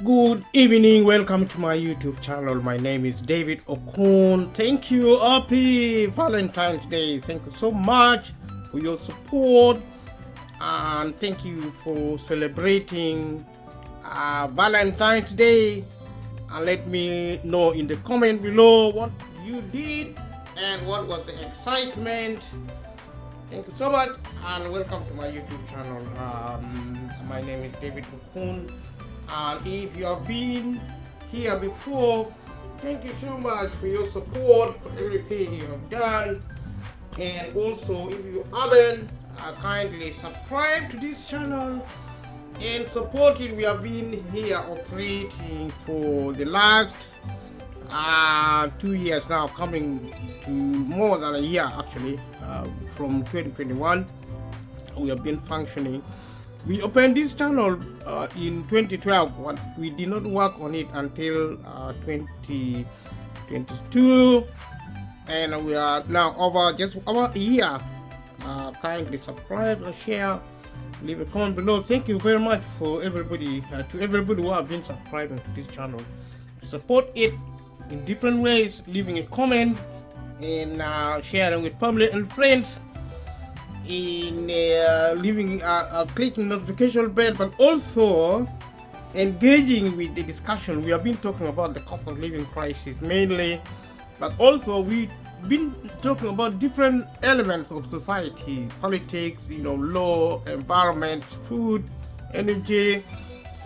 Good evening, welcome to my YouTube channel. My name is David Okun. Thank you, happy Valentine's Day. Thank you so much for your support and thank you for celebrating Valentine's Day. And let me know in the comment below what you did and what was the excitement. Thank you so much and welcome to my YouTube channel. My name is David Okun. And if you have been here before, thank you so much for your support, for everything you have done. And also, if you haven't, kindly subscribe to this channel and support it. We have been here operating for the last 2 years now, coming to more than a year actually. From 2021, we have been functioning. We opened this channel in 2012, but we did not work on it until 2022, and we are now over just over a year. Kindly subscribe and share, leave a comment below. Thank you very much for everybody, to everybody who have been subscribing to this channel. Support it in different ways, leaving a comment and sharing with family and friends, in leaving clicking notification bell, but also engaging with the discussion. We have been talking about the cost of living crisis mainly, but also we've been talking about different elements of society, politics, law, environment, food, energy,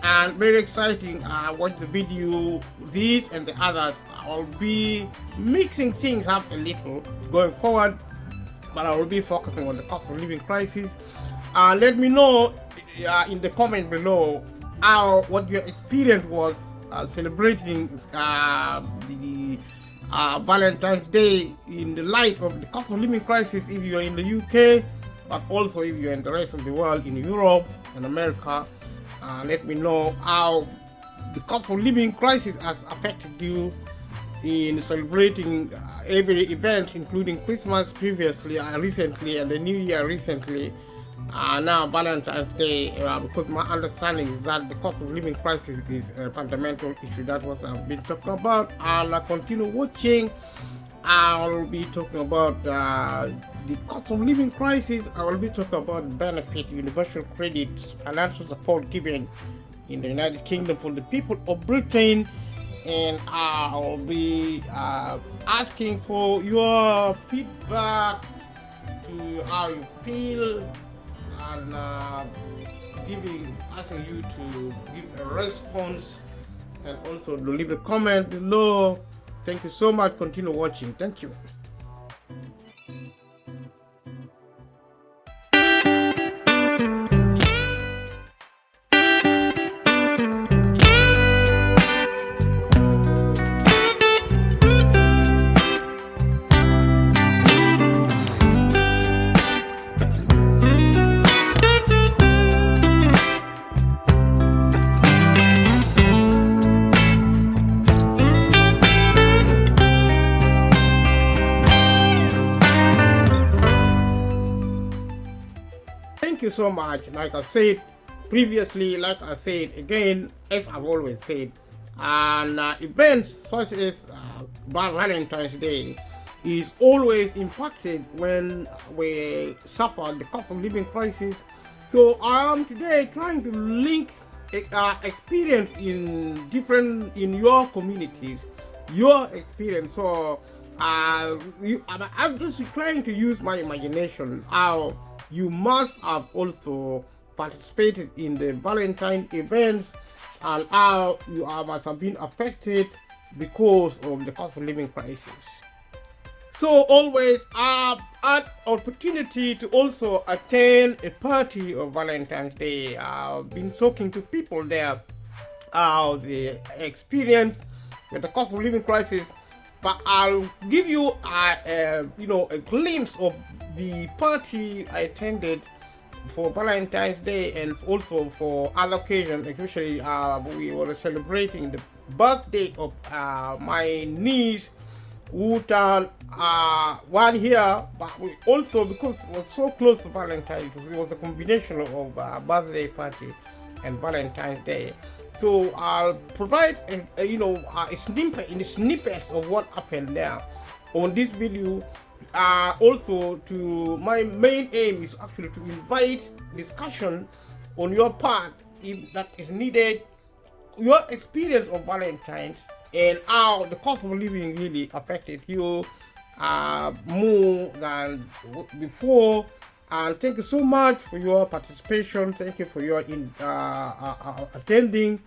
and very exciting. Watch the video, these and the others. I'll be mixing things up a little going forward, but I will be focusing on the cost of living crisis. Let me know in the comment below what your experience was celebrating the Valentine's Day in the light of the cost of living crisis if you're in the UK, but also if you're in the rest of the world, in Europe and America. Let me know how the cost of living crisis has affected you in celebrating every event, including Christmas previously, recently, and the New Year recently. Now Valentine's Day, because my understanding is that the cost of living crisis is a fundamental issue. That's what I've been talking about. I'll continue watching. I'll be talking about the cost of living crisis. I will be talking about benefit, universal credit, financial support given in the United Kingdom for the people of Britain. And I'll be asking for your feedback to how you feel, and asking you to give a response and also to leave a comment below. Thank you so much. Continue watching. Thank you. Thank you so much. Like I said previously, like I said again, as I've always said, and events such as Valentine's Day is always impacted when we suffer the cost of living crisis. So I am today trying to link experience in your communities, your experience. So I'm just trying to use my imagination how you must have also participated in the Valentine events and how you must have been affected because of the cost of living crisis. So always an opportunity to also attend a party of Valentine's Day. I've been talking to people there how they experience with the cost of living crisis, but I'll give you a glimpse of the party I attended for Valentine's Day and also for other occasions. Especially we were celebrating the birthday of my niece who turned 1 year, but we also, because it was so close to Valentine's, it was a combination of birthday party and Valentine's Day. So I'll provide a snippets of what happened there on this video. Also, to my main aim is actually to invite discussion on your part, if that is needed, your experience of Valentine's and how the cost of living really affected you more than before. And thank you so much for your participation. Thank you for your attending.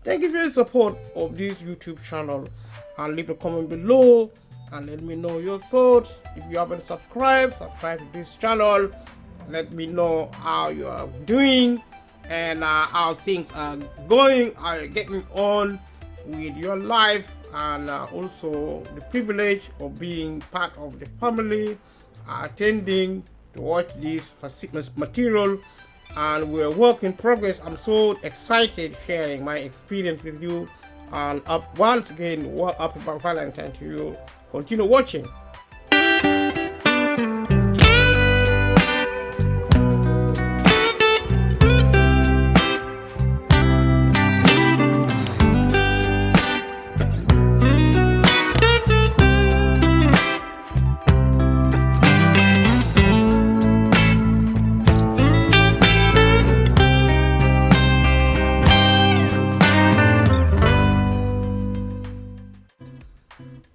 Thank you for your support of this YouTube channel. And leave a comment below and let me know your thoughts. If you haven't subscribed to this channel. Let me know how you are doing and how things are going, are getting on with your life, and also the privilege of being part of the family, attending to watch this fitness material. And we're work in progress. I'm so excited sharing my experience with you. And once again, happy Valentine to you. Continue watching.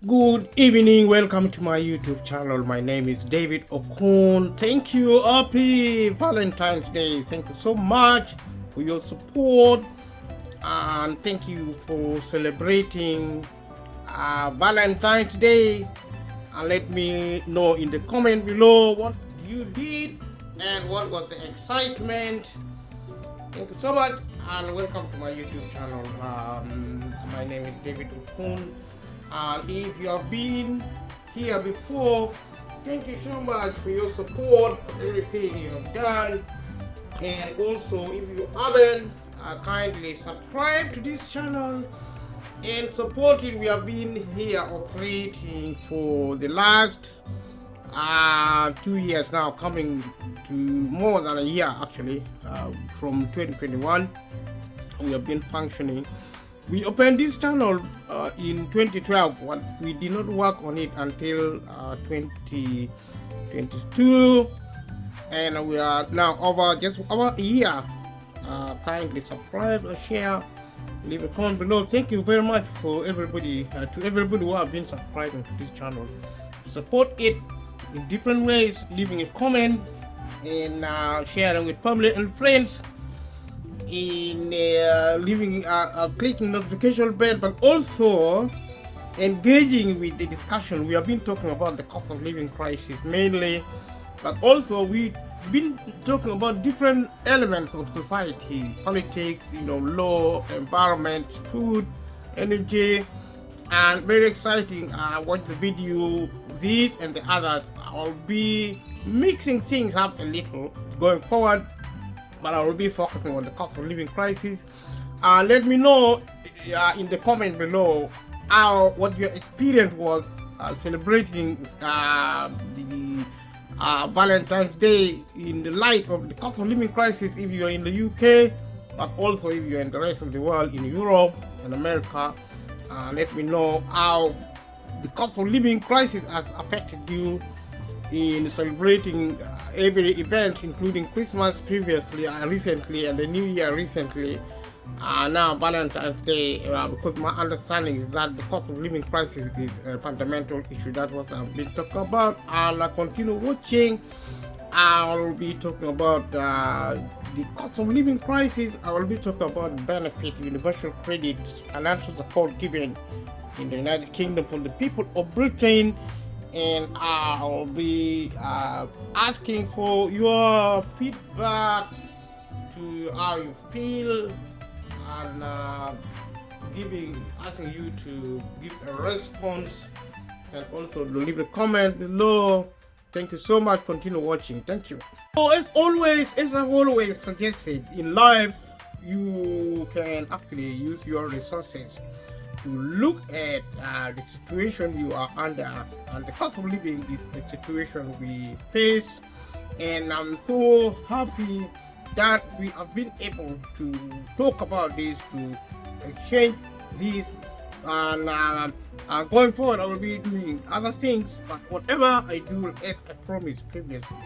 Good evening, welcome to my YouTube channel. My name is David Okun. Thank you. Happy Valentine's Day. Thank you so much for your support, and thank you for celebrating Valentine's Day. And let me know in the comment below what you did and what was the excitement. Thank you so much, and welcome to my YouTube channel. My name is David Okun. And if you have been here before, thank you so much for your support, for everything you have done. And also, if you haven't, kindly subscribe to this channel and support it. We have been here operating for the last 2 years now, coming to more than a year actually. From 2021, we have been functioning. We opened this channel in 2012, but we did not work on it until 2022, and we are now over just over a year. Kindly subscribe, share, leave a comment below. Thank you very much for everybody, to everybody who have been subscribing to this channel. Support it in different ways, leaving a comment and sharing with family and friends, in clicking notification bell, but also engaging with the discussion. We have been talking about the cost of living crisis mainly, but also we've been talking about different elements of society, politics, law, environment, food, energy, and very exciting. Watch the video, these and the others. I'll be mixing things up a little going forward, but I will be focusing on the cost of living crisis. Let me know in the comment below what your experience was celebrating the Valentine's Day in the light of the cost of living crisis, if you're in the UK, but also if you're in the rest of the world, in Europe and America. Let me know how the cost of living crisis has affected you in celebrating every event, including Christmas previously, recently, and the New Year recently. Now Valentine's Day, because my understanding is that the cost of living crisis is a fundamental issue. That's what I've been talking about. I'll continue watching. I'll be talking about the cost of living crisis. I will be talking about benefit, universal credit, financial support given in the United Kingdom for the people of Britain. And I'll be asking for your feedback to how you feel, and asking you to give a response, and also leave a comment below. Thank you so much. Continue watching. Thank you. So as I've always suggested in life, you can actually use your resources to look at the situation you are under, and the cost of living is the situation we face. And I'm so happy that we have been able to talk about this, to exchange these, and going forward I will be doing other things, but whatever I do, as I promised previously,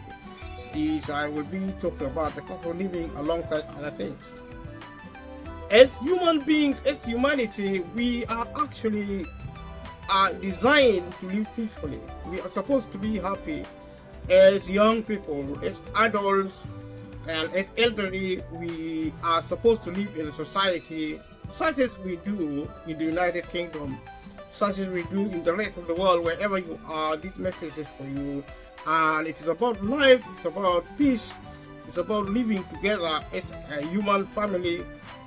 is I will be talking about the cost of living alongside other things. As human beings, as humanity, we are actually designed to live peacefully. We are supposed to be happy. As young people, as adults, and as elderly, we are supposed to live in a society such as we do in the United Kingdom, such as we do in the rest of the world. Wherever you are, this message is for you. And it is about life, it's about peace, it's about living together as a human family,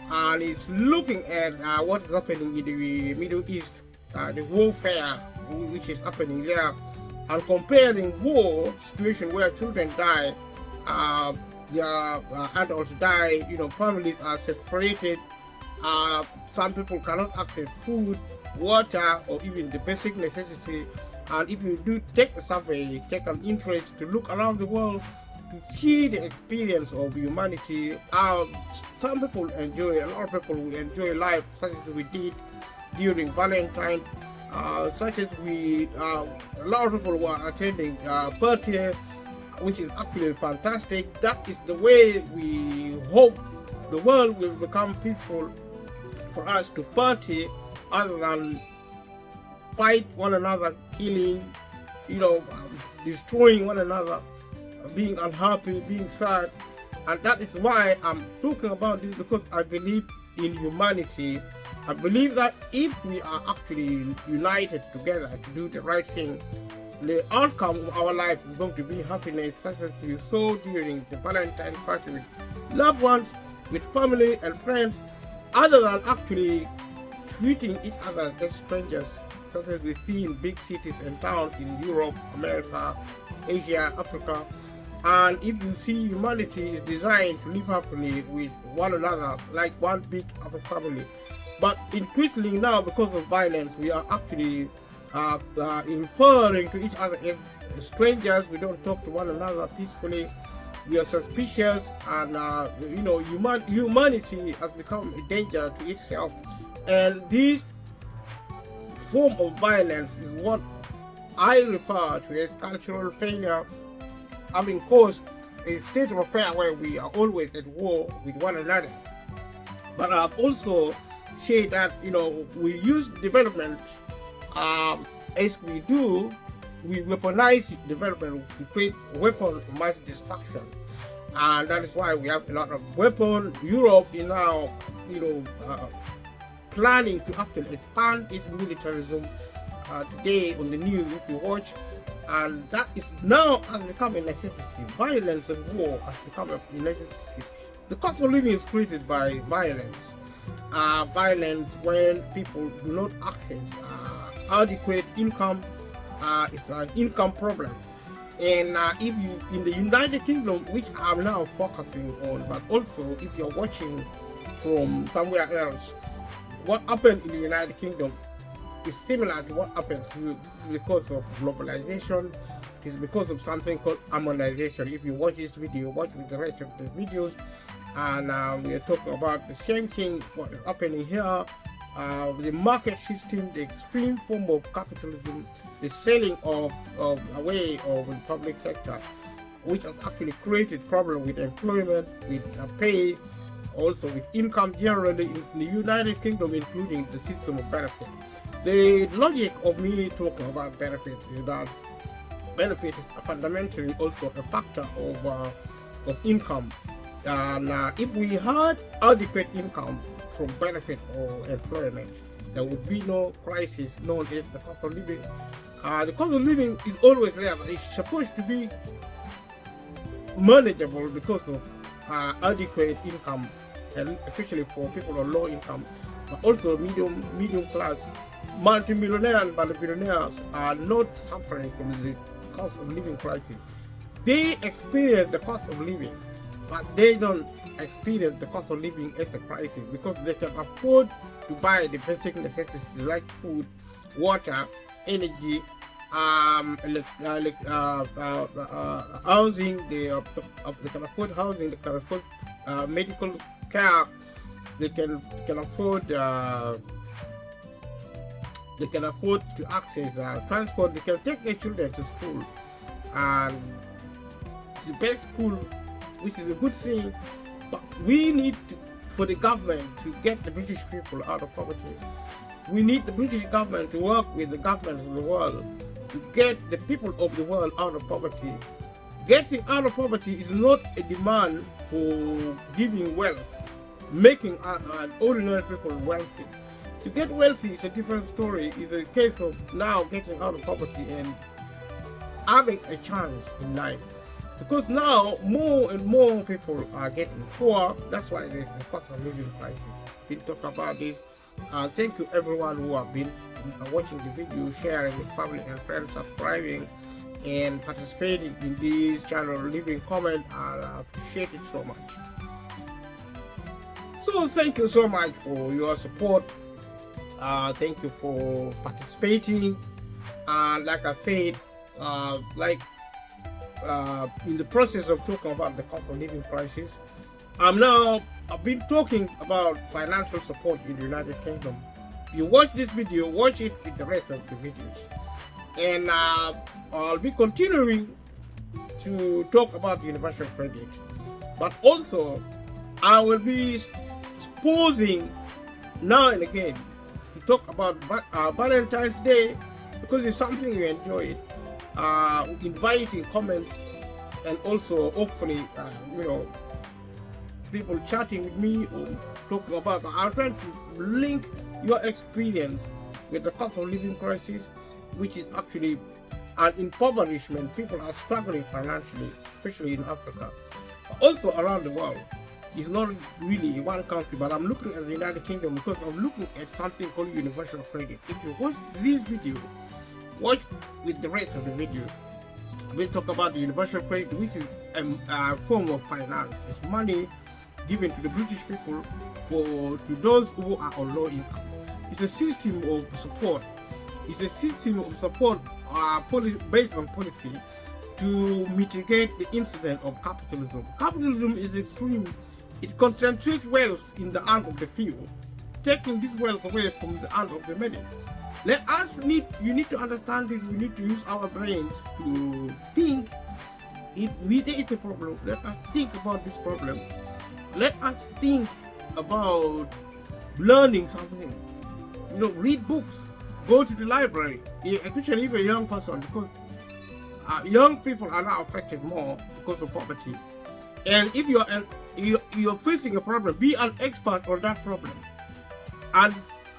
and it's looking at what is happening in the Middle East, the warfare which is happening there, and comparing war situation where children die, their adults die, families are separated, some people cannot access food, water, or even the basic necessity. And if you do take a survey, take an interest to look around the world to see the experience of humanity, some people enjoy, a lot of people will enjoy life such as we did during Valentine, such as a lot of people were attending birthday, which is actually fantastic. That is the way we hope the world will become peaceful, for us to party other than fight one another, killing, destroying one another, being unhappy, being sad. And that is why I'm talking about this, because I believe in humanity. I believe that if we are actually united together to do the right thing, the outcome of our life is going to be happiness, such as we saw during the Valentine party with loved ones, with family and friends, other than actually treating each other as strangers, such as we see in big cities and towns in Europe, America, Asia, Africa. And if you see, humanity is designed to live happily with one another, like one big family. But increasingly now, because of violence, we are actually referring to each other as strangers. We don't talk to one another peacefully. We are suspicious, and humanity has become a danger to itself. And this form of violence is what I refer to as cultural failure, having caused a state of affairs where we are always at war with one another. But I've also said that we use development as we do. We weaponize development to create weapon of mass destruction, and that is why we have a lot of weapons. Europe is now planning to actually expand its militarism. Today on the news, if you watch, and that is now has become a necessity. Violence and war has become a necessity. The cost of living is created by violence. Violence when people do not access adequate income. It's an income problem. And if you in the United Kingdom, which I'm now focusing on, but also if you're watching from somewhere else, what happened in the United Kingdom is similar to what happens here. This is because of globalization. It is because of something called harmonization. If you watch this video, watch with the rest of the videos, and we are talking about the same thing what is happening here. The market system, the extreme form of capitalism, the selling of away of the public sector, which has actually created problems with employment, with pay, also with income generally in the United Kingdom, including the system of benefit. The logic of me talking about benefits is that benefit is fundamentally also a factor of income. And if we had adequate income from benefit or employment, there would be no crisis known as the cost of living. The cost of living is always there, but it's supposed to be manageable because of adequate income, and especially for people on low income, but also medium class. Multi-millionaires and billionaires are not suffering from the cost of living crisis. They experience the cost of living, but they don't experience the cost of living as a crisis because they can afford to buy the basic necessities like food, water, energy, housing. They can afford housing, they can afford medical care. They can afford to access transport. They can take their children to school, and the best school, which is a good thing. But we need for the government to get the British people out of poverty. We need the British government to work with the governments of the world to get the people of the world out of poverty. Getting out of poverty is not a demand for giving wealth, making ordinary people wealthy. To get wealthy is a different story. It's a case of now getting out of poverty and having a chance in life. Because now more and more people are getting poor. That's why there's a cost of living crisis. We'll talk about this. Thank you everyone who have been watching the video, sharing with family and friends, subscribing and participating in this channel, leaving comment. I appreciate it so much. So thank you so much for your support. Thank you for participating. Like I said, in the process of talking about the cost of living crisis, I've been talking about financial support in the United Kingdom. You watch this video, watch it with the rest of the videos. And I'll be continuing to talk about universal credit. But also, I will be pausing now and again to talk about Valentine's Day, because it's something you enjoy. Inviting comments, and also hopefully, people chatting with me or talking about. I'm trying to link your experience with the cost of living crisis, which is actually an impoverishment. People are struggling financially, especially in Africa, also around the world. It's not really one country, but I'm looking at the United Kingdom because I'm looking at something called universal credit. If you watch this video, watch with the rest of the video. We'll talk about the universal credit, which is a form of finance. It's money given to the British people to those who are on low income. It's a system of support. It's a system of support based on policy to mitigate the incident of capitalism. Capitalism is extreme. It concentrates wealth in the hand of the few, taking this wealth away from the hand of the many. You need to understand this. We need to use our brains to think. If there is a problem, let us think about this problem. Let us think about learning something. Read books, go to the library, especially if you're a young person, because young people are now affected more because of poverty. And if you're facing a problem, be an expert on that problem. And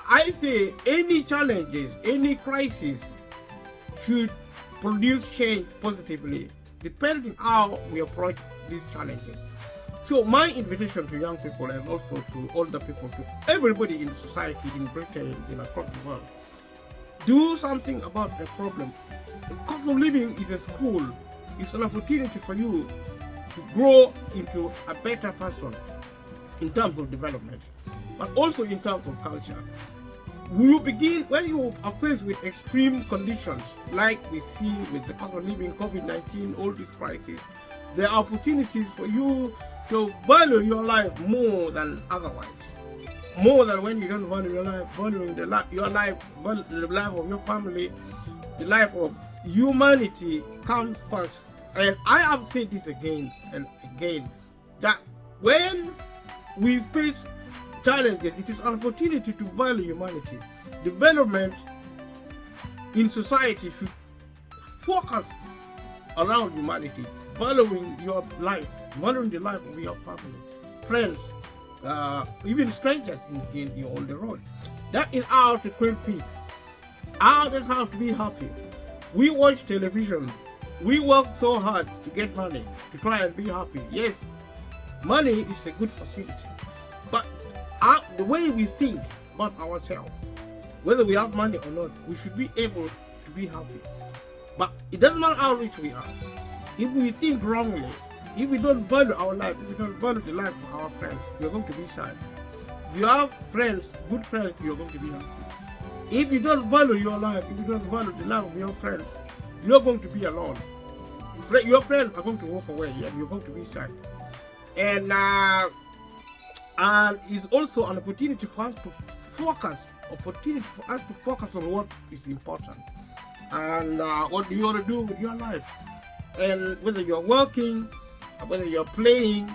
I say any challenges, any crisis should produce change positively, depending how we approach these challenges. So my invitation to young people, and also to older people, to everybody in society, in Britain, across the world, do something about the problem. The cost of living is a school. It's an opportunity for you to grow into a better person in terms of development, but also in terms of culture. You begin when you are faced with extreme conditions like we see with the cost of living, COVID-19, all these crises. There are opportunities for you to value your life more than otherwise. More than when you don't value your life, valuing the life of your family, the life of humanity comes first. And I have said this again and again, that when we face challenges, it is an opportunity to value humanity. Development in society should focus around humanity, valuing your life, valuing the life of your family, friends, even strangers on the road. That is how to create peace. That's how to be happy. We watch television. We work so hard to get money, to try and be happy. Yes, money is a good facility. But the way we think about ourselves, whether we have money or not, we should be able to be happy. But it doesn't matter how rich we are. If we think wrongly, if we don't value our life, if we don't value the life of our friends, we are going to be sad. If you have friends, good friends, you are going to be happy. If you don't value your life, if you don't value the life of your friends, you are going to be alone. Your friends are going to walk away and you're going to be sad. and it's also an opportunity for us to focus on what is important and what do you want to do with your life, and whether you're working, whether you're playing.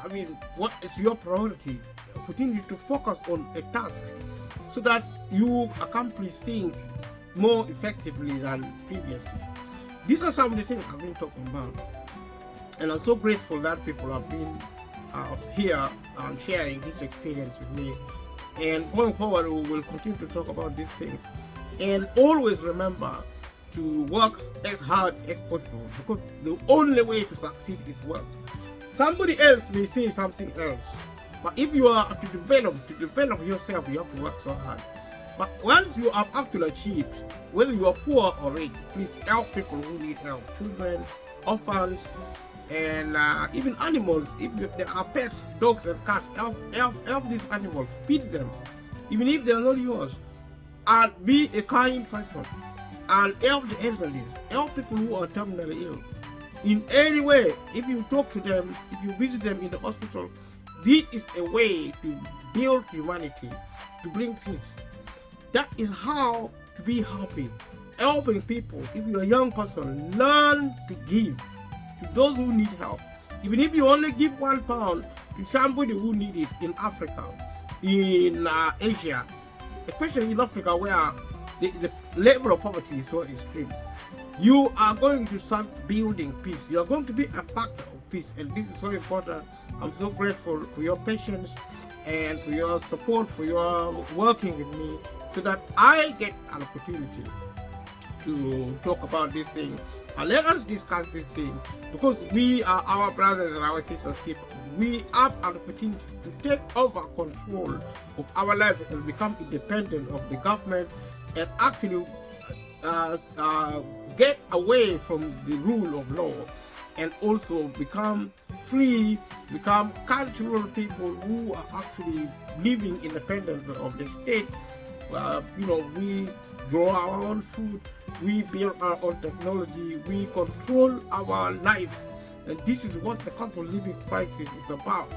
I mean, what is your priority? Opportunity to focus on a task so that you accomplish things more effectively than previously. These are some of the things I've been talking about, and I'm so grateful that people have been here and sharing this experience with me. And going forward, we will continue to talk about these things. And always remember to work as hard as possible, because the only way to succeed is work. Somebody else may say something else, but if you are to develop yourself, you have to work so hard. But once you have actually achieved, whether you are poor or rich, please help people who need help, children, orphans, and even animals. If there are pets, dogs and cats, help these animals, feed them, even if they are not yours, and be a kind person, and help the elderly, help people who are terminally ill. In any way, if you talk to them, if you visit them in the hospital, this is a way to build humanity, to bring peace. That is how to be happy, helping people. If you're a young person, learn to give to those who need help. Even if you only give £1 to somebody who needs it in Africa, in Asia, especially in Africa where the level of poverty is so extreme, you are going to start building peace. You are going to be a factor of peace, and this is so important. I'm so grateful for your patience and for your support, for your working with me, so that I get an opportunity to talk about this thing. And let us discuss this thing, because we are our brothers and our sisters people. We have an opportunity to take over control of our lives and become independent of the government, and actually get away from the rule of law, and also become free, become cultural people who are actually living independently of the state. We grow our own food, we build our own technology, we control our life, and this is what the cost of living crisis is about.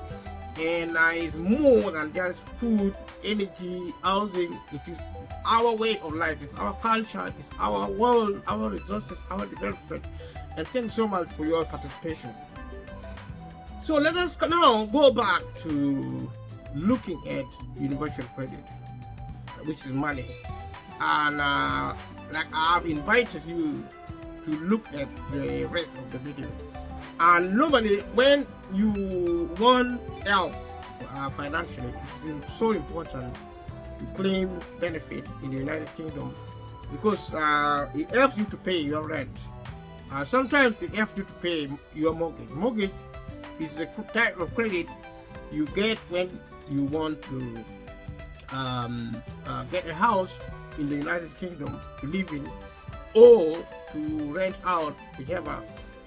And it's more than just food, energy, housing. It is our way of life, it's our culture, it's our world, our resources, our development. And thanks so much for your participation. So let us now go back to looking at universal credit, which is money. And like I've invited you to look at the rest of the video. And normally when you want help financially, it's so important to claim benefit in the United Kingdom, because it helps you to pay your rent. Sometimes it helps you to pay your mortgage. Mortgage is a type of credit you get when you want to get a house in the United Kingdom to live in, or to rent out, whichever.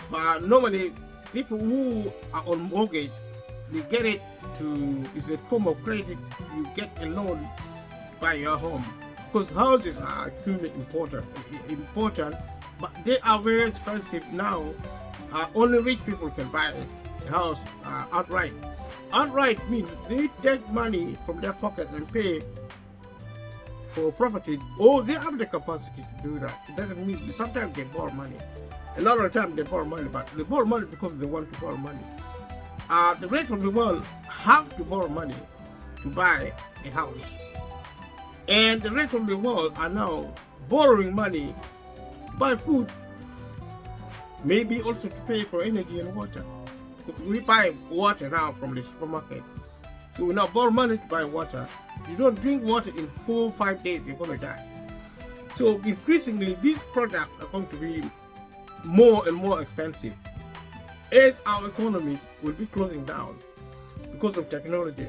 But normally people who are on mortgage, they get it it's a form of credit. You get a loan to buy your home, because houses are extremely important, but they are very expensive now. Only rich people can buy a house outright. Outright means they take money from their pocket and pay for property, or they have the capacity to do that. It doesn't mean, sometimes they borrow money. A lot of the time they borrow money, but they borrow money because they want to borrow money. The rest of the world have to borrow money to buy a house, and the rest of the world are now borrowing money to buy food, maybe also to pay for energy and water, because we buy water now from the supermarket. So we now borrow money to buy water. You don't drink water in 4 or 5 days, you're going to die. So increasingly these products are going to be more and more expensive as our economy will be closing down because of technology.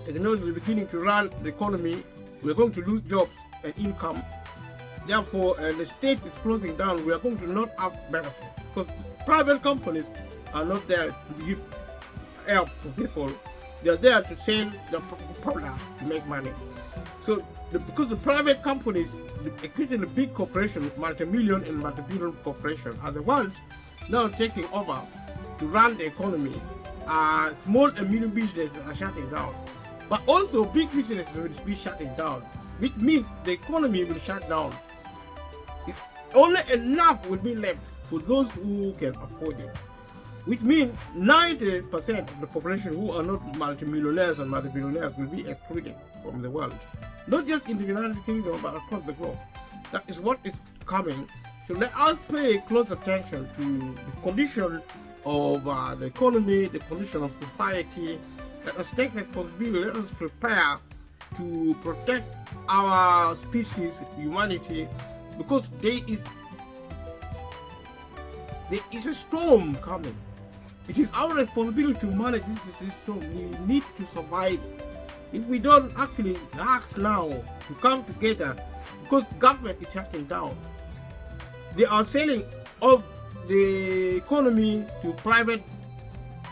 Technology is beginning to run the economy. We're going to lose jobs and income. Therefore, the state is closing down. We are going to not have benefit, because private companies are not there to give help to people. They're there to sell the product to make money. So because the private companies, especially the big corporations, multi-million and multi-billion corporations, are the ones now taking over to run the economy small and medium businesses are shutting down. But also big businesses will be shutting down, which means the economy will shut down. Only enough will be left for those who can afford it, which means 90% of the population who are not multimillionaires and multi-billionaires will be excluded from the world, not just in the United Kingdom but across the globe. That is what is coming. So let us pay close attention to the condition of the economy, the condition of society. Let us take responsibility. Let us prepare to protect our species, humanity, because there is a storm coming. It is our responsibility to manage this storm. We need to survive. If we don't actually act now to come together, because the government is shutting down, they are selling off the economy to private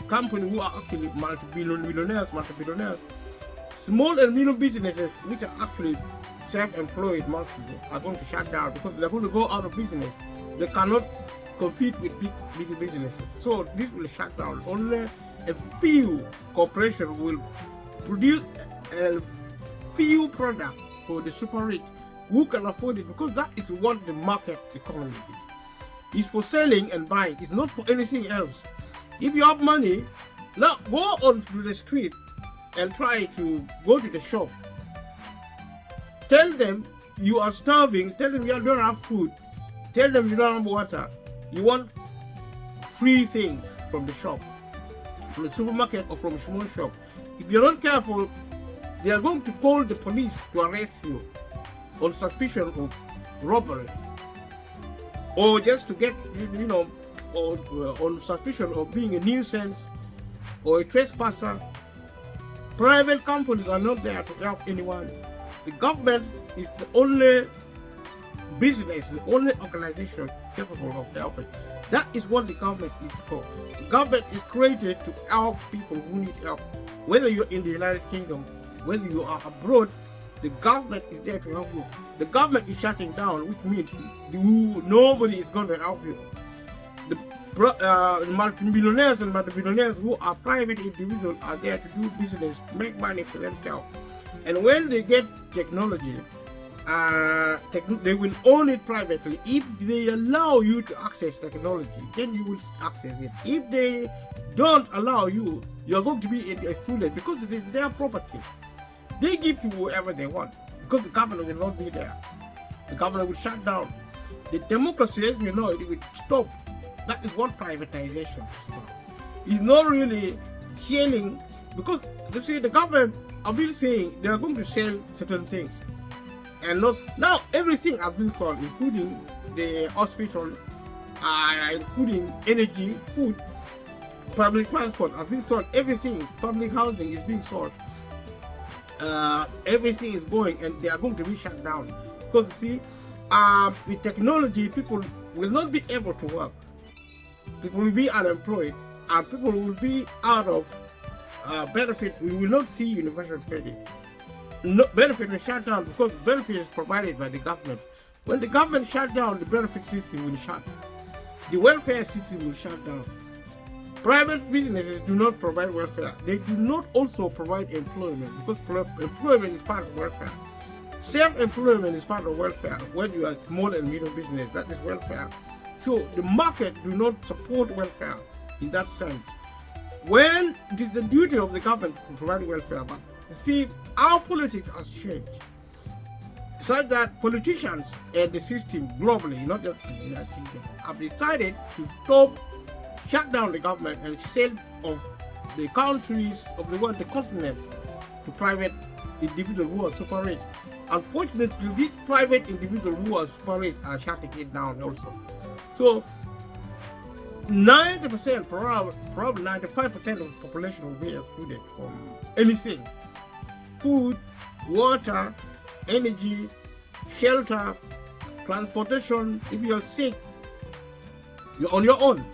companies who are actually multi-billionaires. Small and medium businesses, which are actually self-employed mostly, are going to shut down because they're going to go out of business. They cannot compete with big businesses. So this will shut down. Only a few corporations will produce a few products for the super rich who can afford it, because that is what the market economy is. It's for selling and buying. It's not for anything else. If you have money, now go on to the street and try to go to the shop. Tell them you are starving. Tell them you don't have food. Tell them you don't have water. You want free things from the shop, from the supermarket or from a small shop. If you're not careful, they are going to call the police to arrest you on suspicion of robbery, or just to get, or on suspicion of being a nuisance or a trespasser. Private companies are not there to help anyone. The government is the only business, the only organization capable of helping. That is what the government is for. The government is created to help people who need help. Whether you're in the United Kingdom, whether you are abroad, the government is there to help you. The government is shutting down, which means nobody is going to help you. The multi-millionaires and multi-billionaires who are private individuals are there to do business, make money for themselves. And when they get technology, they will own it privately. If they allow you to access technology, then you will access it. If they don't allow you, you are going to be excluded because it is their property. They give to whoever they want because the government will not be there. The government will shut down. The democracy, as you know, it will stop. That is what privatization is about. It's not really selling, because you see the government are really saying they are going to sell certain things. And not now everything has been sold, including the hospital, including energy, food, public transport has been sold. Everything, public housing is being sold. Everything is going, and they are going to be shut down. Because you see, with technology, people will not be able to work. People will be unemployed, and people will be out of benefit. We will not see universal credit. No, benefit will shut down because benefit is provided by the government. When the government shut down, the benefit system will shut. The welfare system will shut down. Private businesses do not provide welfare. They do not also provide employment, because employment is part of welfare. Self-employment is part of welfare. When you are small and medium business, that is welfare. So the market do not support welfare in that sense. When it is the duty of the government to provide welfare, but you see, our politics has changed such that politicians and the system globally, not just in the United Kingdom, have decided to shut down the government and sell of the countries of the world, the continents, to private individuals who are super rich. Unfortunately, these private individuals who are super rich are shutting it down also. So 90%, probably 95% of the population will be excluded from anything. Food, water, energy, shelter, transportation. If you're sick, you're on your own.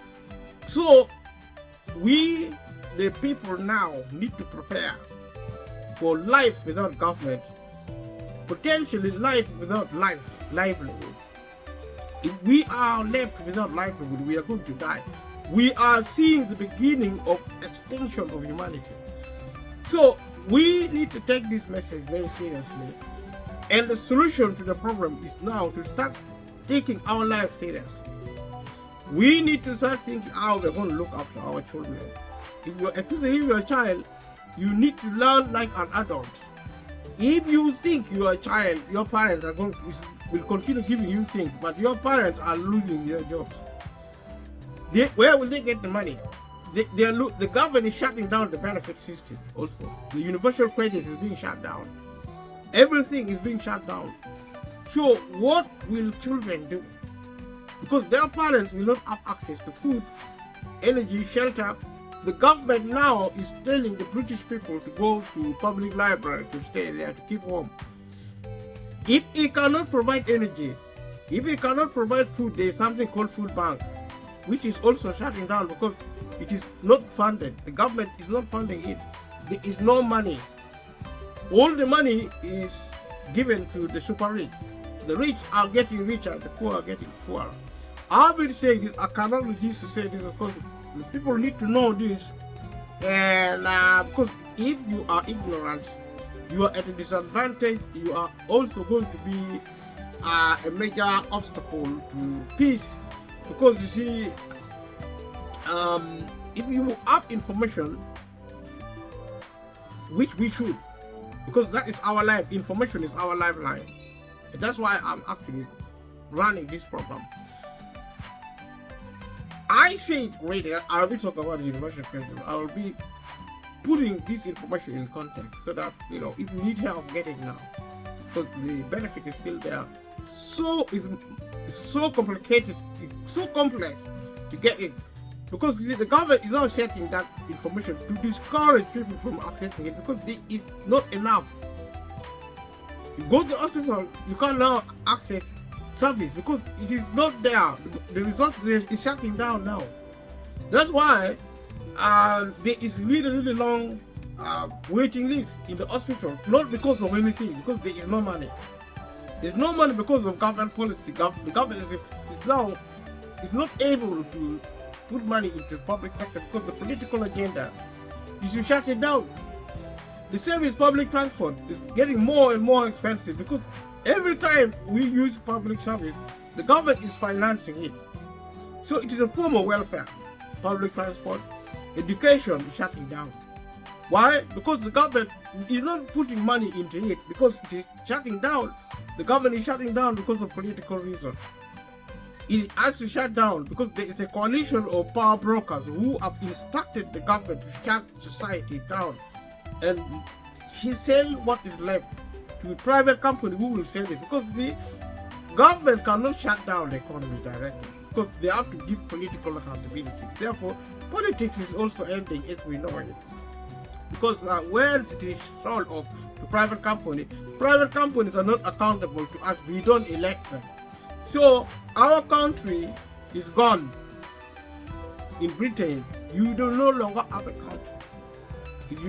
So we, the people now, need to prepare for life without government, potentially life without livelihood. If we are left without livelihood, we are going to die. we are seeing the beginning of extinction of humanity. So we need to take this message very seriously. And the solution to the problem is now to start taking our life seriously. We need to start thinking how we're going to look after our children. Especially if you're a child, you need to learn like an adult. If you think you're a child, your parents will continue giving you things, but your parents are losing their jobs. Where will they get the money? The government is shutting down the benefit system also. The universal credit is being shut down. Everything is being shut down. So what will children do? Because their parents will not have access to food, energy, shelter. The government now is telling the British people to go to public library, to stay there, to keep warm. If it cannot provide energy, if it cannot provide food, there is something called food bank, which is also shutting down because it is not funded. The government is not funding it. There is no money. All the money is given to the super rich. The rich are getting richer, the poor are getting poorer. I've been saying this, I cannot resist to say this because people need to know this. And because if you are ignorant, you are at a disadvantage, you are also going to be a major obstacle to peace. Because you see, if you have information, which we should, because that is our life, information is our lifeline. And that's why I'm actually running this program. I say it later, I will talk about the universal credit. I will be putting this information in context so that, if you need help, get it now. Because the benefit is still there. So it's so complicated, it's so complex to get it. Because you see, the government is now setting that information to discourage people from accessing it because there is not enough. You go to the hospital, you can't now access service because it is not there. The resource is shutting down now. That's why there is really long waiting list in the hospital, not because of anything, because there is no money. There's no money because of government policy. The government is now not able to put money into the public sector because the political agenda is to shut it down. The same is public transport. It's getting more and more expensive because every time we use public service, the government is financing it. So it is a form of welfare. Public transport, education is shutting down. Why? Because the government is not putting money into it because it is shutting down. The government is shutting down because of political reasons. It has to shut down because there is a coalition of power brokers who have instructed the government to shut society down and sell what is left to a private company who will sell it, because the government cannot shut down the economy directly because they have to give political accountability. Therefore, politics is also ending as we know it. Because when it is sold off to private companies are not accountable to us. We don't elect them. So our country is gone. In Britain, you do no longer have a country. If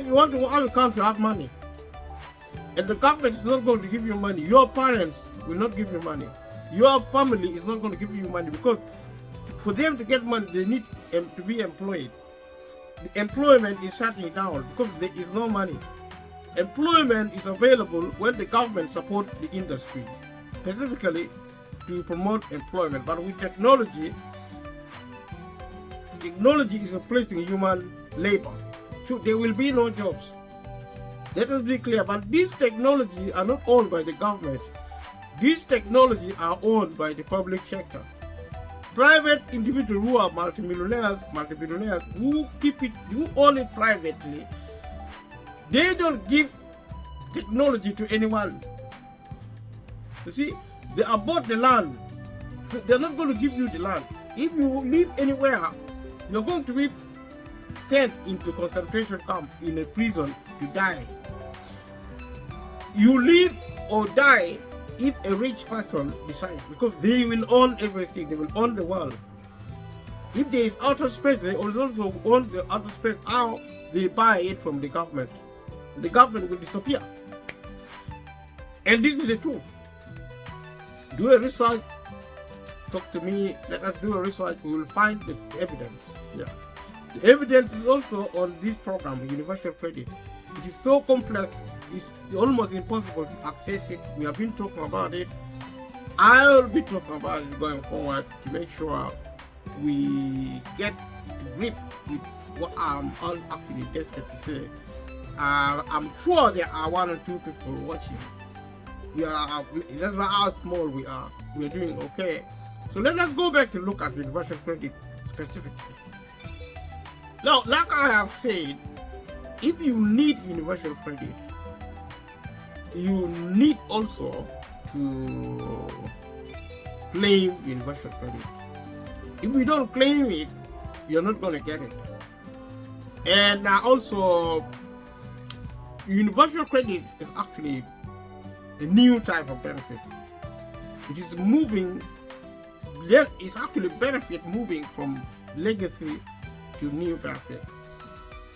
you want to have a country, have money. And the government is not going to give you money. Your parents will not give you money. Your family is not going to give you money because for them to get money, they need to be employed. The employment is shutting down because there is no money. Employment is available when the government supports the industry, specifically to promote employment. But with technology is replacing human labor. So there will be no jobs. Let us be clear, but these technologies are not owned by the government. These technologies are owned by the public sector. Private individuals who are multimillionaires, who own it privately, they don't give technology to anyone. You see, they are bought the land. So they're not going to give you the land. If you live anywhere, you're going to be sent into concentration camp in a prison to die. You live or die if a rich person decides, because they will own everything, they will own the world. If there is outer space, they will also own the outer space. How they buy it from the government. The government will disappear. And this is the truth. Do a research talk to me, let us do a research, we will find the evidence. Yeah. The evidence is also on this program, Universal Credit. It is so complex, it's almost impossible to access it. We have been talking about it. I'll be talking about it going forward to make sure we get to grip with what I'm actually desperate to say. I'm sure there are 1 or 2 people watching. That's how small we are. We're doing okay. So let us go back to look at universal credit specifically. Now, like I have said, if you need universal credit, you need also to claim universal credit. If you don't claim it, you're not going to get it. And also, universal credit is actually a new type of benefit. It is moving, it's actually benefit moving from legacy to new benefit.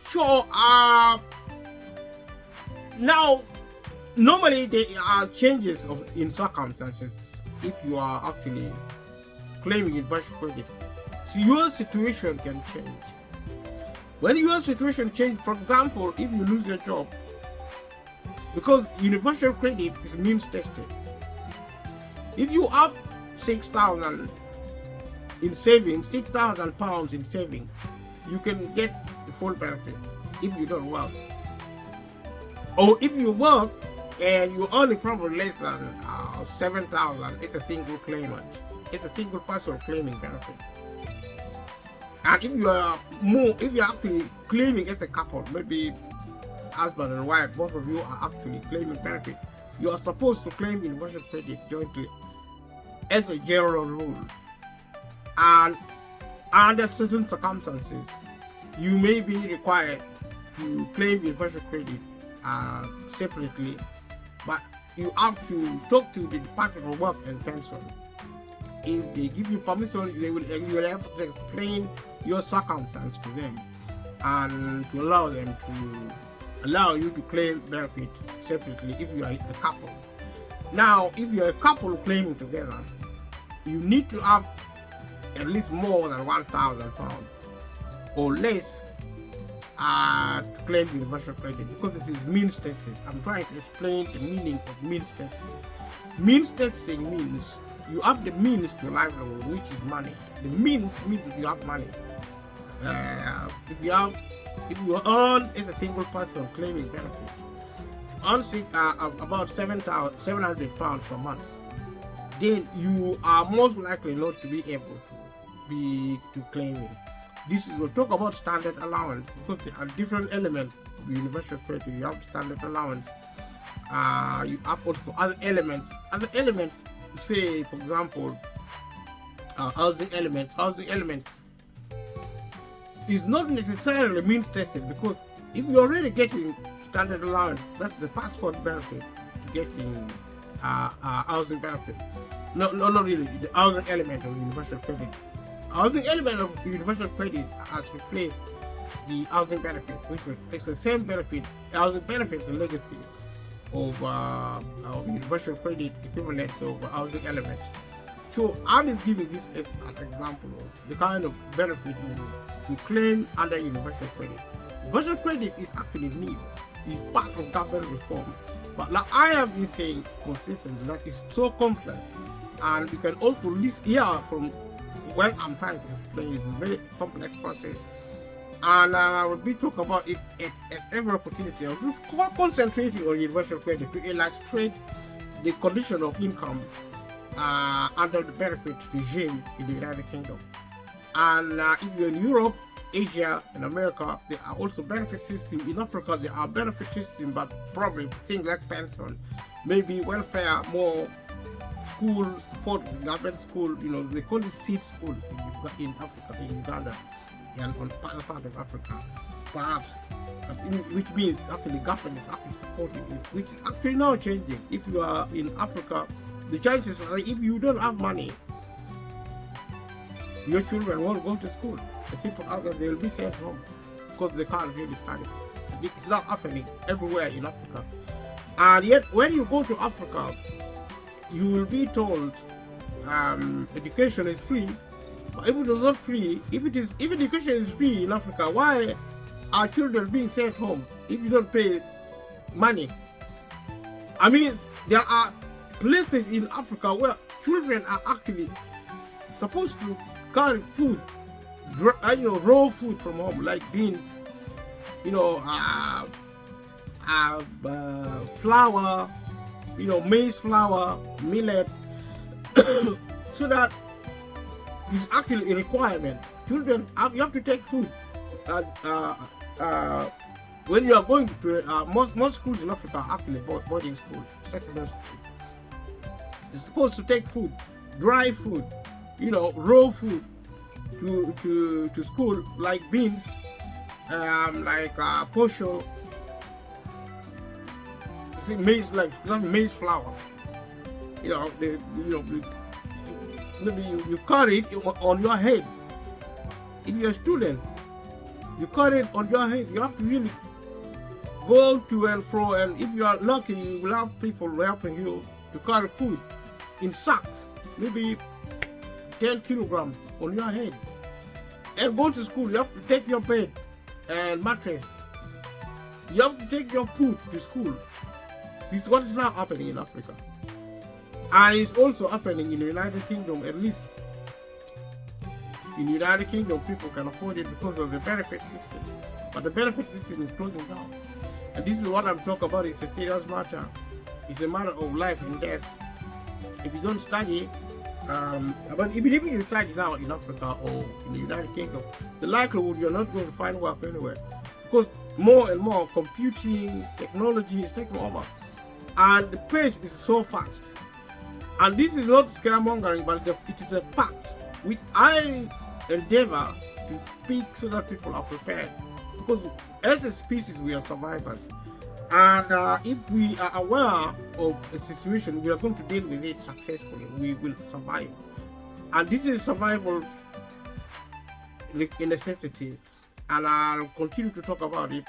So now normally there are changes in circumstances if you are actually claiming universal credit. So your situation can change. When your situation changes, for example, if you lose your job, because universal credit is means tested. If you have 6,000 in savings, 6,000 pounds in savings, you can get the full benefit if you don't work. Or if you work and you only probably less than 7,000, it's a single claimant. It's a single person claiming benefit. And if you are if you're actually claiming as a couple, maybe husband and wife, both of you are actually claiming benefit, you are supposed to claim universal credit jointly as a general rule. And under certain circumstances, you may be required to claim universal credit separately, but you have to talk to the Department of Work and Pension. If they give you permission, you will have to explain your circumstance to them and to allow them to allow you to claim benefit separately if you are a couple. Now, if you are a couple claiming together, you need to have at least more than 1,000 pounds or less to claim universal credit, because this is means testing. I'm trying to explain the meaning of means testing. Means testing means you have the means to livelihood, which is money. The means that you have money. If you earn as a single person claiming benefit, earn about 700 pounds per month, then you are most likely not to be able to claim it. This is, we'll talk about standard allowance, because there are different elements of universal credit. You have standard allowance. You have also other elements. Other elements, say for example, housing elements. Housing elements is not necessarily means tested, because if you're already getting standard allowance, that's the passport benefit to getting housing benefit. No, not really. The housing element of universal credit. Housing element of universal credit has replaced the housing benefit, which is the same benefit. Housing benefit is a legacy of universal credit equivalent of housing element. So I'm just giving this as an example of the kind of benefit to claim under universal credit. Universal credit is actually new. It's part of government reform. But like I have been saying consistently, that is so complex. And you can also list here from when I'm trying to explain, it's a very complex process. And I will be talking about it at every opportunity. I will be concentrating on universal credit to illustrate the condition of income under the benefit regime in the United Kingdom. And if you're in Europe, Asia, and America, there are also benefit systems. In Africa, there are benefit systems, but probably things like pension, maybe welfare, more school support, government school. You know, they call it seed schools in Africa, in Uganda, and on part of Africa, perhaps, which means actually the government is actually supporting it, which is actually now changing. If you are in Africa, the chances are, if you don't have money, your children won't go to school. The simple answer, they will be sent home because they can't really study. It's not happening everywhere in Africa. And yet, when you go to Africa, you will be told education is free. But if it is not free, if education is free in Africa, why are children being sent home if you don't pay money? I mean, there are places in Africa where children are actually supposed to carry food, raw food from home, like beans, flour, maize flour, millet, so that it's actually a requirement. Children, you have to take food. When you are going to most schools in Africa are actually boarding schools, secondary school. You're supposed to take food, dry food, raw food to school, like beans, like posho, maize, like for example maize flour. Maybe you carry it on your head. If you're a student, you carry it on your head. You have to really go to and fro, and if you are lucky, you will have people helping you to carry food in sacks, maybe 10 kilograms on your head. And go to school, you have to take your bed and mattress. You have to take your food to school. This is what is now happening in Africa. And it's also happening in the United Kingdom, at least. In the United Kingdom, people can afford it because of the benefit system. But the benefit system is closing down. And this is what I'm talking about. It's a serious matter. It's a matter of life and death. If you don't study, but even if you study now in Africa or in the United Kingdom, the likelihood you're not going to find work anywhere. Because more and more computing technology is taking over. And the pace is so fast. And this is not scaremongering, but it is a fact which I endeavor to speak so that people are prepared. Because as a species, we are survivors. And if we are aware of a situation, we are going to deal with it successfully. We will survive. And this is survival a necessity. And I'll continue to talk about it.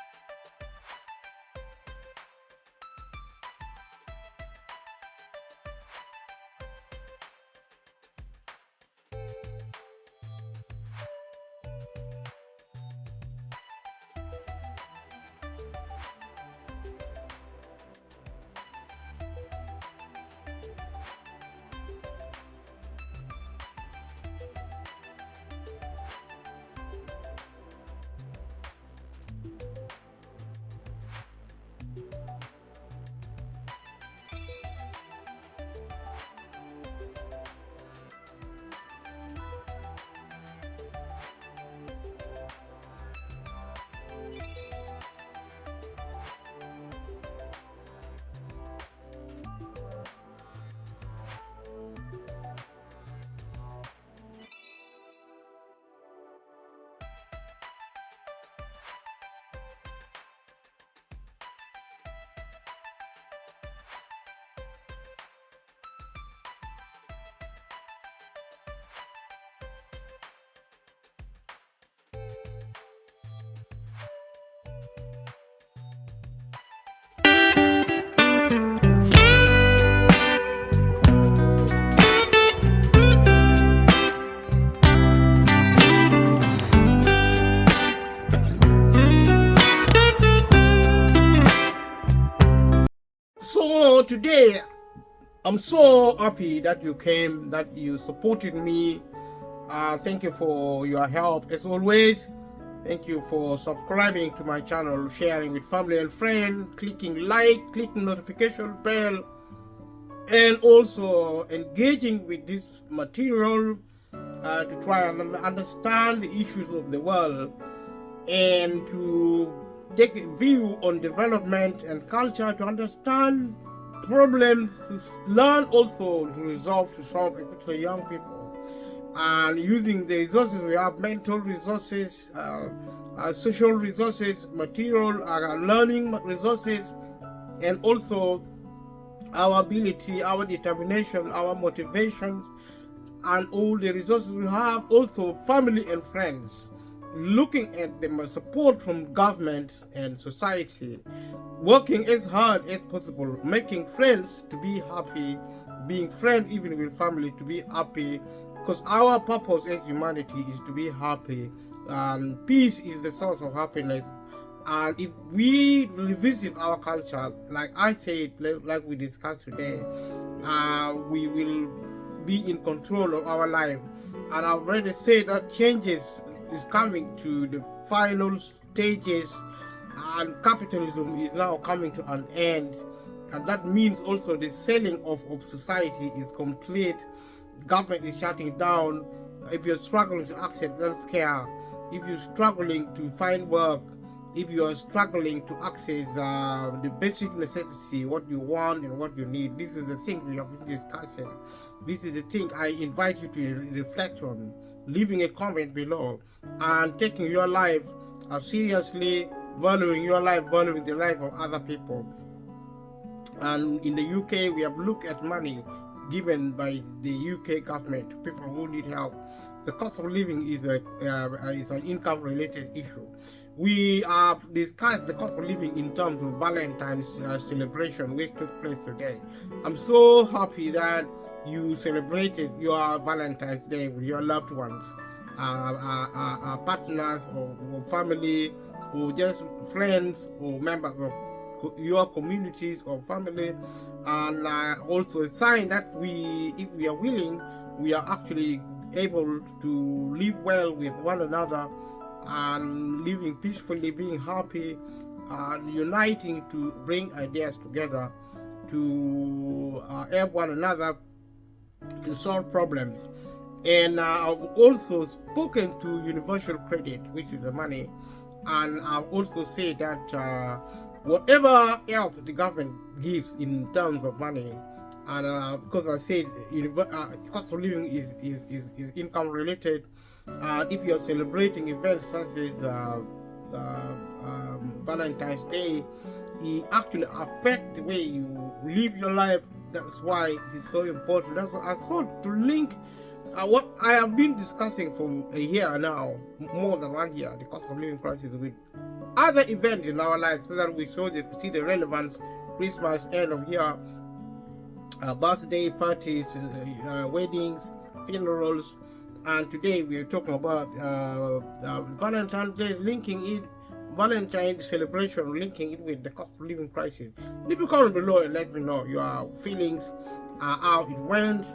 So today, I'm so happy that you came, that you supported me. Thank you for your help as always. Thank you for subscribing to my channel, sharing with family and friends, clicking like, clicking notification bell, and also engaging with this material to try and understand the issues of the world and to take a view on development and culture, to understand problems, to learn also to solve, especially young people. And using the resources we have, mental resources, social resources, material, learning resources, and also our ability, our determination, our motivations, and all the resources we have, also family and friends, looking at the support from government and society, working as hard as possible, making friends to be happy, being friends even with family to be happy, because our purpose as humanity is to be happy, and peace is the source of happiness. And if we revisit our culture, like I said, like we discussed today, we will be in control of our life. And I've already said that changes is coming to the final stages, and capitalism is now coming to an end. And that means also the selling of society is complete. Government is shutting down. If you're struggling to access health care, if you're struggling to find work, if you are struggling to access the basic necessity, what you want and what you need, this is the thing we have been discussing. This is the thing I invite you to reflect on, leaving a comment below, and taking your life seriously, valuing your life, valuing the life of other people. And in the UK, we have looked at money given by the UK government to people who need help. The cost of living is an income-related issue. We have discussed the cost of living in terms of Valentine's celebration, which took place today. I'm so happy that you celebrated your Valentine's Day with your loved ones, partners, or family, or just friends, or members of your communities or family. And also a sign that if we are willing, we are actually able to live well with one another, and living peacefully, being happy, and uniting to bring ideas together to help one another to solve problems. And I've also spoken to universal credit, which is the money, and I've also said that whatever help the government gives in terms of money, and because I said cost of living is income related, if you're celebrating events such as Valentine's Day, it actually affects the way you live your life. That's why it is so important. That's why I thought to link what I have been discussing for a year now, more than 1 year, the cost of living crisis, with other events in our lives, so that we see the relevance. Christmas, end of year, birthday parties, weddings, funerals, and today we are talking about Valentine's Day, linking it, Valentine's celebration, linking it with the cost of living crisis. Leave a comment below and let me know your feelings, how it went.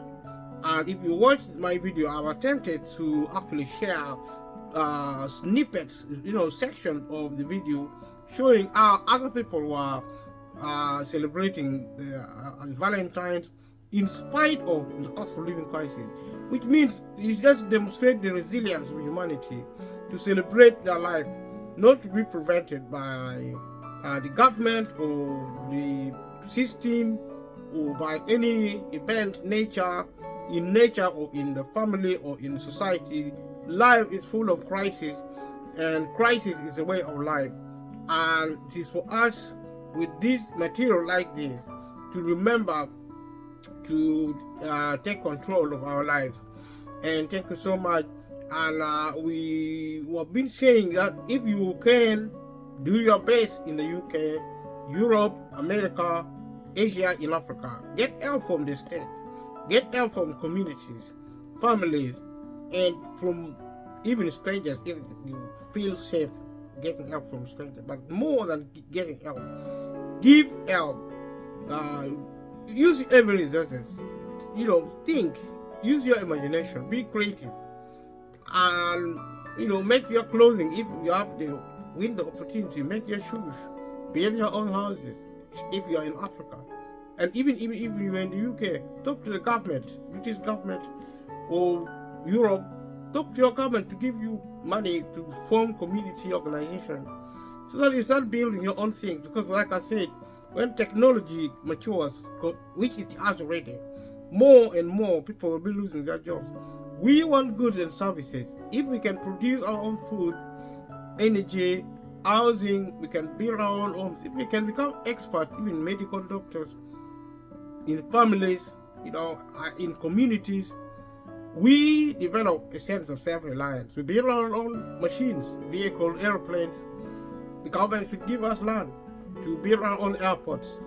And if you watched my video, I've attempted to actually share snippets, section of the video showing how other people were celebrating Valentine's in spite of the cost of living crisis, which means it just demonstrates the resilience of humanity to celebrate their life, not to be prevented by the government or the system or by any event, in nature or in the family or in society. Life is full of crisis, and crisis is a way of life. And it is for us with this material like this to remember to take control of our lives. And thank you so much. And we have been saying that if you can do your best in the UK, Europe, America, Asia, in Africa, get help from the state, get help from communities, families, and from even strangers if you feel safe getting help from strangers. But more than getting help, give help. Use every resources. Think, use your imagination, be creative, and make your clothing. If you have the window opportunity, make your shoes, build your own houses. If you are in Africa, and even if you're in the UK, talk to the government, British government, or Europe. Talk to your government to give you money to form community organization, so that you start building your own thing. Because like I said, when technology matures, which it has already, more and more people will be losing their jobs. We want goods and services. If we can produce our own food, energy, housing, we can build our own homes. If we can become experts, even medical doctors, in families, in communities, we develop a sense of self-reliance. We build our own machines, vehicles, airplanes. The government should give us land. to build our own airports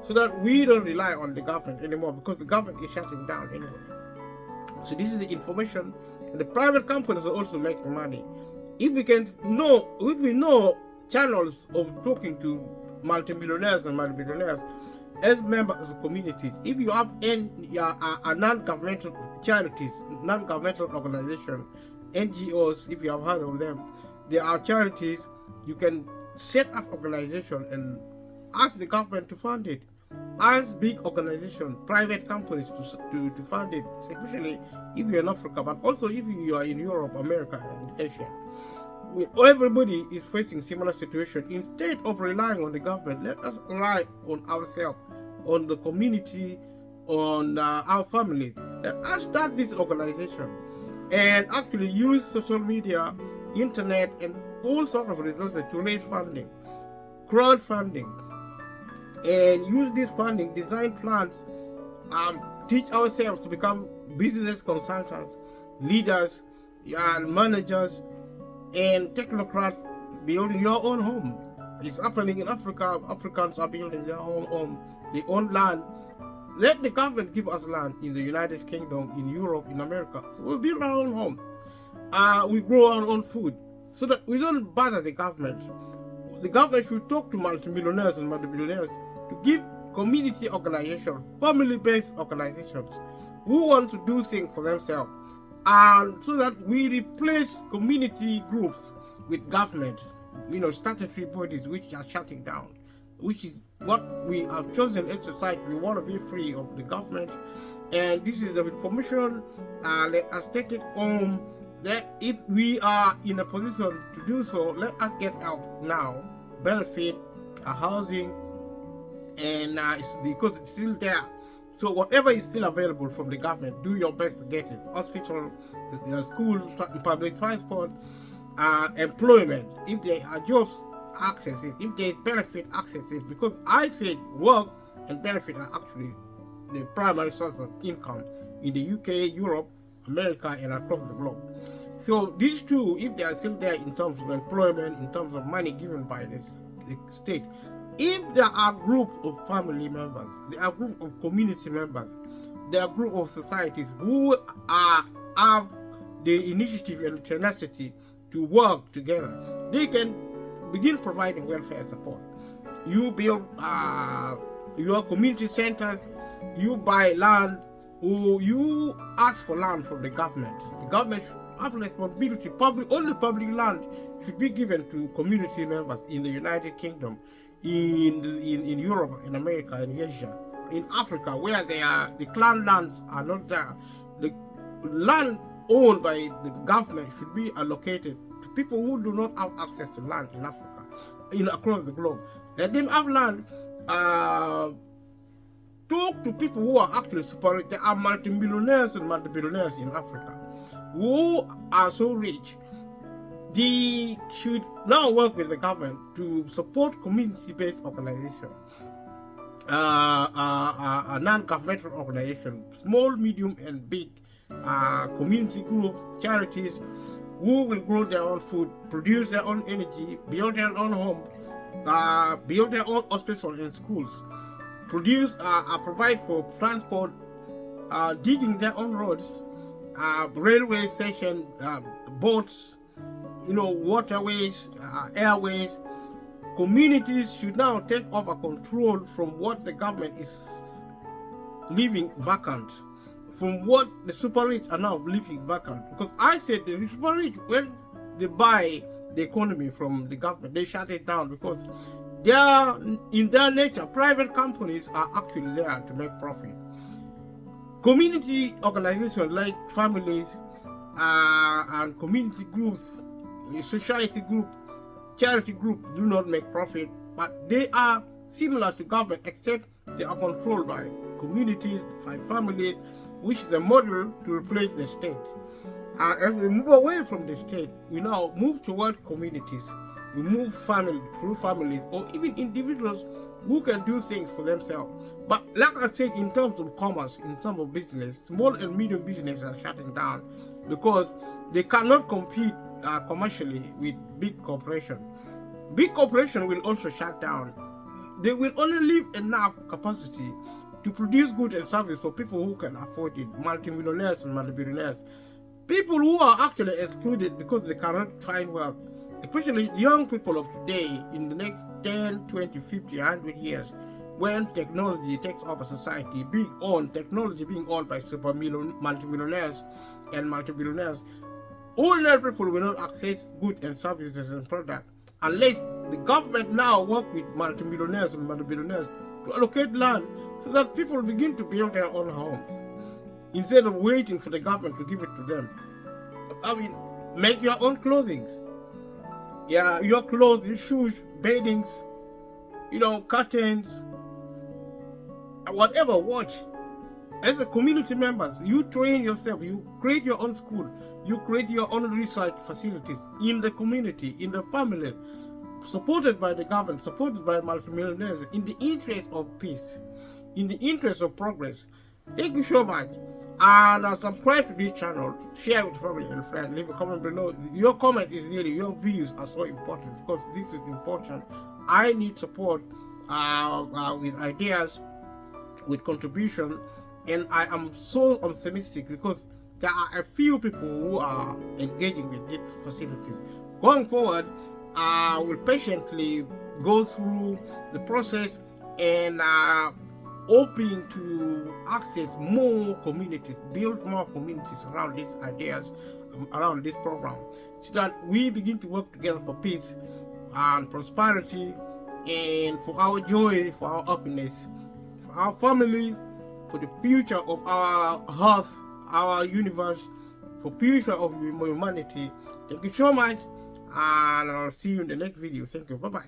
so that we don't rely on the government anymore, because the government is shutting down anyway. So this is the information. The private companies are also making money. If we know channels of talking to multimillionaires and multi-billionaires as members of communities. If you have a non-governmental charities, non-governmental organization, NGOs, if you have heard of them, there are charities. You can set up organization and ask the government to fund it. Ask big organizations, private companies to fund it, especially if you're in Africa, but also if you are in Europe, America, and Asia. Everybody is facing similar situation. Instead of relying on the government, let us rely on ourselves, on the community, on our families. Let us start this organization and actually use social media, internet, and all sorts of resources to raise funding, crowdfunding, and use this funding, design plans, teach ourselves to become business consultants, leaders, and managers, and technocrats, building your own home. It's happening in Africa. Africans are building their own home, their own land. Let the government give us land in the United Kingdom, in Europe, in America. So we build our own home. We grow our own food so that we don't bother the government. The government should talk to multimillionaires and multi-billionaires to give community organizations, family-based organizations who want to do things for themselves, and so that we replace community groups with government, statutory bodies which are shutting down, which is what we have chosen as society. We want to be free of the government, and this is the information. Let us take it home. That if we are in a position to do so, let us get out now, benefit housing, and because it's still there. So whatever is still available from the government, do your best to get it. Hospital, school, public transport, employment. If there are jobs, access it. If there is benefit, access it. Because I said work and benefit are actually the primary source of income in the UK, Europe, America, and across the globe. So these two, if they are still there in terms of employment, in terms of money given by the state, if there are groups of family members, there are groups of community members, there are groups of societies who have the initiative and tenacity to work together, they can begin providing welfare support. You build your community centers, you buy land, or you ask for land from the government. The government should have responsibility. All the public land should be given to community members in the United Kingdom, in Europe, in America, in Asia, in Africa, where the clan lands are not there. The land owned by the government should be allocated to people who do not have access to land in Africa, across the globe. Let them have land. Talk to people who are actually super rich. There are multimillionaires and multi-billionaires in Africa who are so rich. They should now work with the government to support community-based organizations, a non-governmental organization, small, medium, and big community groups, charities, who will grow their own food, produce their own energy, build their own homes, build their own hospitals and schools, provide for transport, digging their own roads, railway station, boats, waterways, airways. Communities should now take over control from what the government is leaving vacant, from what the super rich are now leaving vacant. Because I said the super rich, when they buy the economy from the government, they shut it down, because in their nature, private companies are actually there to make profit. Community organizations like families and community groups, society group, charity group do not make profit, but they are similar to government, except they are controlled by communities, by families, which is the model to replace the state. As we move away from the state, we now move toward communities. We move through families, or even individuals who can do things for themselves. But like I said, in terms of commerce, in terms of business, small and medium businesses are shutting down because they cannot compete commercially with big corporations. Big corporations will also shut down they will only leave enough capacity to produce goods and service for people who can afford it, multimillionaires and multi-billionaires. People who are actually excluded because they cannot find work, especially young people of today, in the next 10, 20, 50, 100 years, when technology takes over society, technology being owned by multimillionaires and multi-billionaires, ordinary people will not access goods and services and products unless the government now work with multimillionaires and multi-billionaires to allocate land so that people begin to build their own homes instead of waiting for the government to give it to them. I mean, make your own clothing. Yeah, your clothes, your shoes, beddings, curtains, whatever, watch. As a community members, you train yourself, you create your own school, you create your own research facilities in the community, in the family, supported by the government, supported by multimillionaires, in the interest of peace, in the interest of progress. Thank you so much. And subscribe to this channel, share with family and friends, leave a comment below. Your comment is really, your views are so important because this is important. I need support with ideas, with contribution, and I am so optimistic because there are a few people who are engaging with these facilities. Going forward, I will patiently go through the process and hoping to access more communities, build more communities around these ideas, around this program, so that we begin to work together for peace and prosperity, and for our joy, for our happiness, for our family, for the future of our earth, our universe, for future of humanity. Thank you so much, and I'll see you in the next video. Thank you. Bye bye.